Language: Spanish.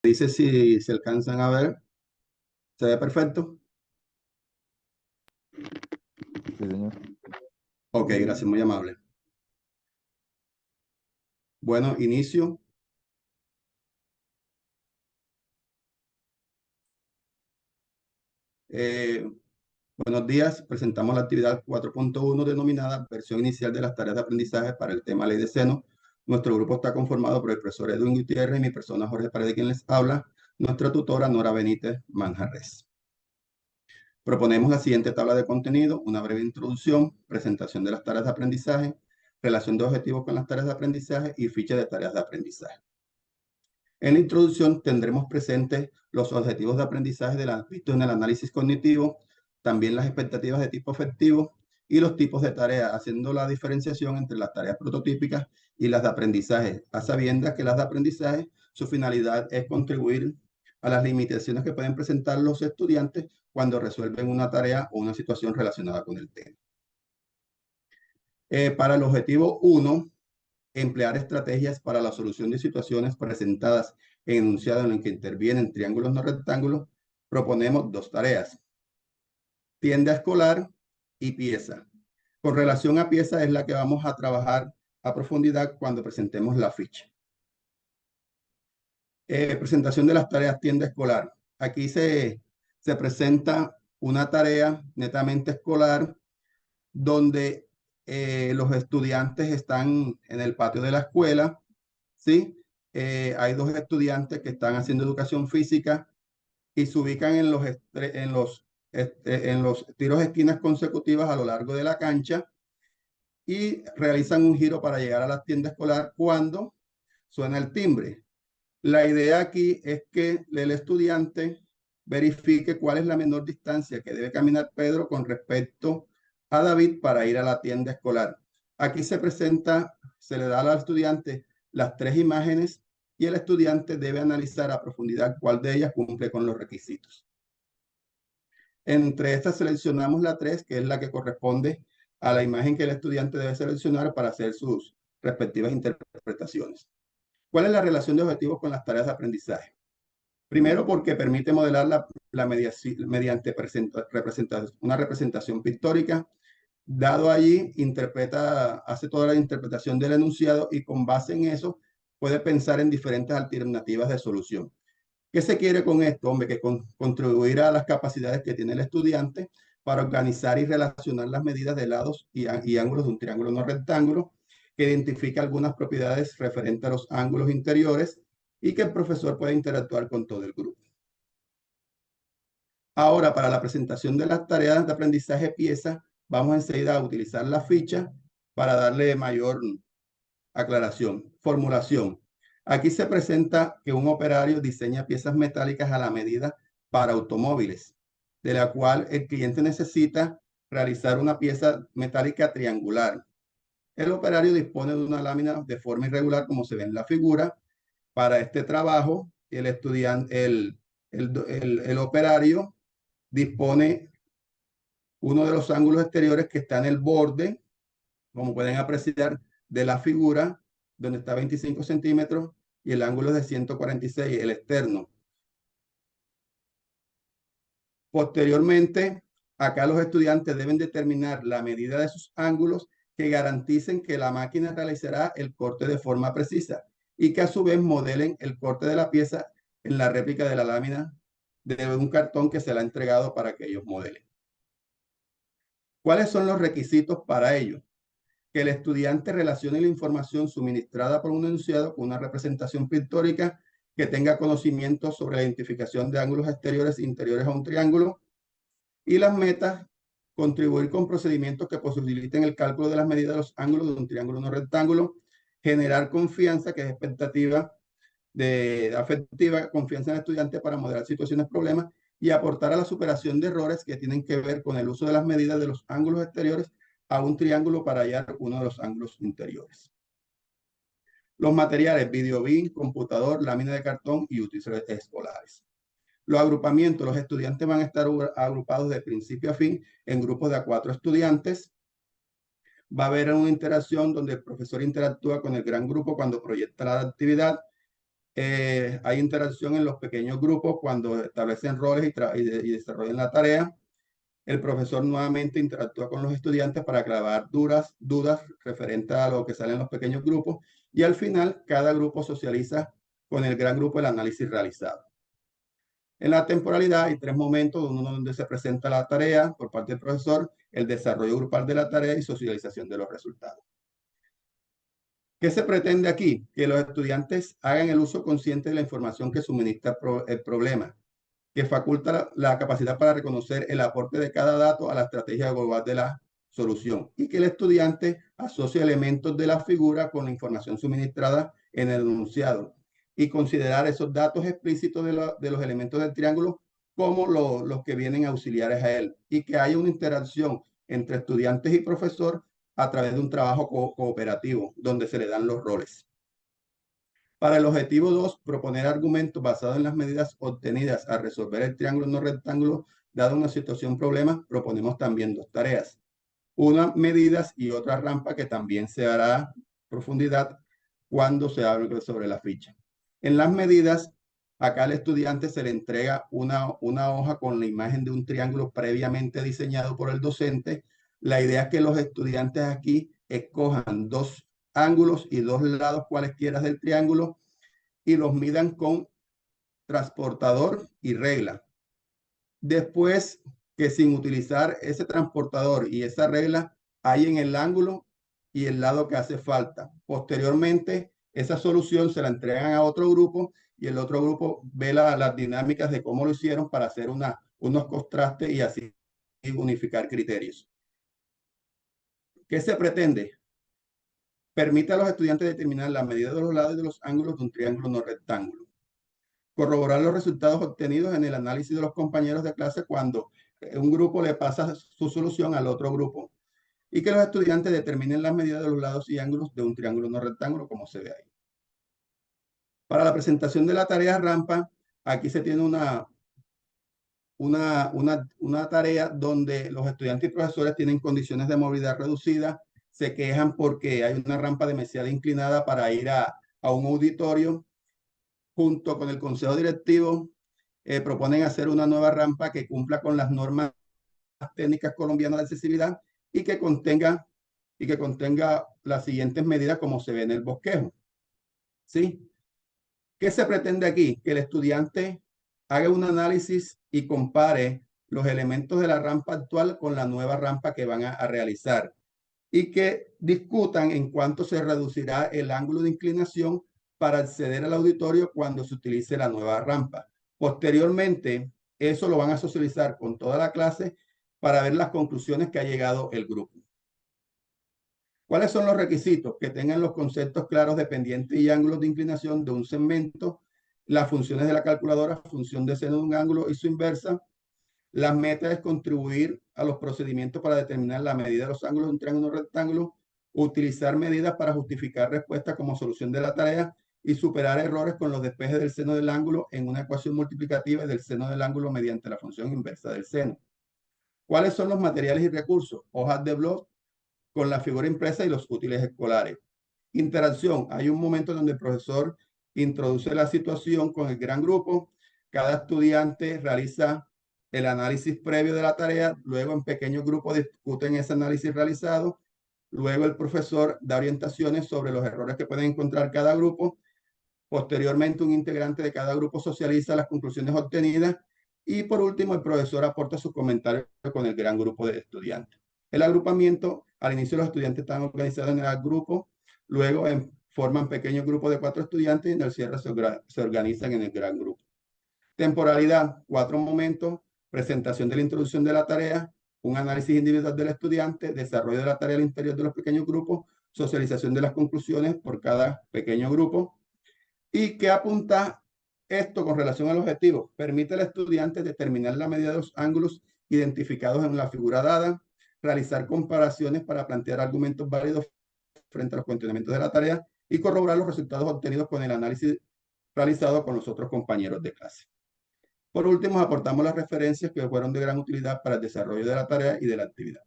Dice si se alcanzan a ver. ¿Se ve perfecto? Sí, señor. Ok, gracias, muy amable. Bueno, inicio. Eh, Buenos días. Presentamos la actividad 4.1 denominada versión inicial de las tareas de aprendizaje para el tema ley de seno. Nuestro grupo está conformado por el profesor Edwin Gutiérrez y mi persona Jorge Paredes, quien les habla, nuestra tutora Nora Benítez Manjarres. Proponemos la siguiente tabla de contenido: una breve introducción, presentación de las tareas de aprendizaje, relación de objetivos con las tareas de aprendizaje y ficha de tareas de aprendizaje. En la introducción tendremos presentes los objetivos de aprendizaje vistos en el análisis cognitivo, también las expectativas de tipo afectivo y los tipos de tareas, haciendo la diferenciación entre las tareas prototípicas y las de aprendizaje, a sabiendas que las de aprendizaje, su finalidad es contribuir a las limitaciones que pueden presentar los estudiantes cuando resuelven una tarea o una situación relacionada con el tema. Para el objetivo 1, emplear estrategias para la solución de situaciones presentadas en enunciado en el que intervienen triángulos no rectángulos, proponemos dos tareas: tienda escolar y pieza. Con relación a pieza es la que vamos a trabajar a profundidad cuando presentemos la ficha. Presentación de las tareas tienda escolar. Aquí se presenta una tarea netamente escolar donde los estudiantes están en el patio de la escuela, ¿sí? Hay dos estudiantes que están haciendo educación física y se ubican en los tiros de esquinas consecutivas a lo largo de la cancha y realizan un giro para llegar a la tienda escolar cuando suena el timbre. La idea aquí es que el estudiante verifique cuál es la menor distancia que debe caminar Pedro con respecto a David para ir a la tienda escolar. Aquí se le da al estudiante las tres imágenes y el estudiante debe analizar a profundidad cuál de ellas cumple con los requisitos. Entre estas seleccionamos la 3, que es la que corresponde a la imagen que el estudiante debe seleccionar para hacer sus respectivas interpretaciones. ¿Cuál es la relación de objetivos con las tareas de aprendizaje? Primero, porque permite modelar mediante una representación pictórica. Dado allí, hace toda la interpretación del enunciado y con base en eso puede pensar en diferentes alternativas de solución. ¿Qué se quiere con esto? Hombre, que contribuir a las capacidades que tiene el estudiante para organizar y relacionar las medidas de lados y ángulos de un triángulo no rectángulo, que identifica algunas propiedades referentes a los ángulos interiores y que el profesor puede interactuar con todo el grupo. Ahora, para la presentación de las tareas de aprendizaje pieza, vamos enseguida a utilizar la ficha para darle mayor aclaración. Formulación. Aquí se presenta que un operario diseña piezas metálicas a la medida para automóviles, de la cual el cliente necesita realizar una pieza metálica triangular. El operario dispone de una lámina de forma irregular, como se ve en la figura. Para este trabajo, el operario dispone uno de los ángulos exteriores que está en el borde, como pueden apreciar, de la figura, donde está 25 centímetros, y el ángulo es de 146, el externo. Posteriormente, acá los estudiantes deben determinar la medida de sus ángulos que garanticen que la máquina realizará el corte de forma precisa y que a su vez modelen el corte de la pieza en la réplica de la lámina de un cartón que se le ha entregado para que ellos modelen. ¿Cuáles son los requisitos para ello? Que el estudiante relacione la información suministrada por un enunciado con una representación pictórica, que tenga conocimiento sobre la identificación de ángulos exteriores e interiores a un triángulo, y las metas: contribuir con procedimientos que posibiliten el cálculo de las medidas de los ángulos de un triángulo no rectángulo, generar confianza, que es expectativa afectiva, confianza en el estudiante para modelar situaciones, problemas, y aportar a la superación de errores que tienen que ver con el uso de las medidas de los ángulos exteriores a un triángulo para hallar uno de los ángulos interiores. Los materiales: videobeam, computador, lámina de cartón y útiles escolares. Los agrupamientos: los estudiantes van a estar agrupados de principio a fin en grupos de a 4 estudiantes. Va a haber una interacción donde el profesor interactúa con el gran grupo cuando proyecta la actividad. Hay interacción en los pequeños grupos cuando establecen roles y desarrollan la tarea. El profesor nuevamente interactúa con los estudiantes para aclarar dudas referentes a lo que sale en los pequeños grupos. Y al final, cada grupo socializa con el gran grupo el análisis realizado. En la temporalidad hay 3 momentos, uno donde se presenta la tarea por parte del profesor, el desarrollo grupal de la tarea y socialización de los resultados. ¿Qué se pretende aquí? Que los estudiantes hagan el uso consciente de la información que suministra el problema, que faculta la capacidad para reconocer el aporte de cada dato a la estrategia global de la solución y que el estudiante asocie elementos de la figura con la información suministrada en el enunciado y considerar esos datos explícitos de los elementos del triángulo como los que vienen auxiliares a él y que haya una interacción entre estudiantes y profesor a través de un trabajo cooperativo donde se le dan los roles. Para el objetivo 2, proponer argumentos basados en las medidas obtenidas al resolver el triángulo no rectángulo dado una situación problema, proponemos también 2 tareas. Una medidas y otra rampa que también se hará profundidad cuando se hable sobre la ficha. En las medidas, acá al estudiante se le entrega una hoja con la imagen de un triángulo previamente diseñado por el docente. La idea es que los estudiantes aquí escojan 2 ángulos y 2 lados cualesquiera del triángulo y los midan con transportador y regla. Después que sin utilizar ese transportador y esa regla, hay en el ángulo y el lado que hace falta. Posteriormente, esa solución se la entregan a otro grupo y el otro grupo ve las dinámicas de cómo lo hicieron para hacer unos contrastes y así unificar criterios. ¿Qué se pretende? Permite a los estudiantes determinar la medida de los lados y de los ángulos de un triángulo no rectángulo. Corroborar los resultados obtenidos en el análisis de los compañeros de clase cuando un grupo le pasa su solución al otro grupo y que los estudiantes determinen las medidas de los lados y ángulos de un triángulo no rectángulo como se ve ahí. Para la presentación de la tarea rampa, aquí se tiene una tarea donde los estudiantes y profesores tienen condiciones de movilidad reducida, se quejan porque hay una rampa demasiado inclinada para ir a un auditorio. Junto con el consejo directivo, proponen hacer una nueva rampa que cumpla con las normas técnicas colombianas de accesibilidad y que contenga las siguientes medidas como se ve en el bosquejo. ¿Sí? ¿Qué se pretende aquí? Que el estudiante haga un análisis y compare los elementos de la rampa actual con la nueva rampa que van a realizar y que discutan en cuánto se reducirá el ángulo de inclinación para acceder al auditorio cuando se utilice la nueva rampa. Posteriormente, eso lo van a socializar con toda la clase para ver las conclusiones que ha llegado el grupo. ¿Cuáles son los requisitos? Que tengan los conceptos claros de pendiente y ángulos de inclinación de un segmento, las funciones de la calculadora, función de seno de un ángulo y su inversa. Las metas es contribuir a los procedimientos para determinar la medida de los ángulos de un triángulo rectángulo, utilizar medidas para justificar respuestas como solución de la tarea y superar errores con los despejes del seno del ángulo en una ecuación multiplicativa del seno del ángulo mediante la función inversa del seno. ¿Cuáles son los materiales y recursos? Hojas de blog con la figura impresa y los útiles escolares. Interacción. Hay un momento donde el profesor introduce la situación con el gran grupo. Cada estudiante realiza el análisis previo de la tarea. Luego en pequeños grupos discuten ese análisis realizado. Luego el profesor da orientaciones sobre los errores que pueden encontrar cada grupo. Posteriormente un integrante de cada grupo socializa las conclusiones obtenidas. Y por último el profesor aporta sus comentarios con el gran grupo de estudiantes. El agrupamiento, al inicio los estudiantes están organizados en el grupo, luego forman pequeños grupos de 4 estudiantes y en el cierre se organizan en el gran grupo. Temporalidad, 4 momentos, presentación de la introducción de la tarea, un análisis individual del estudiante, desarrollo de la tarea al interior de los pequeños grupos, socialización de las conclusiones por cada pequeño grupo. ¿Y qué apunta esto con relación al objetivo? Permite al estudiante determinar la medida de los ángulos identificados en la figura dada, realizar comparaciones para plantear argumentos válidos frente a los cuestionamientos de la tarea y corroborar los resultados obtenidos con el análisis realizado con los otros compañeros de clase. Por último, aportamos las referencias que fueron de gran utilidad para el desarrollo de la tarea y de la actividad.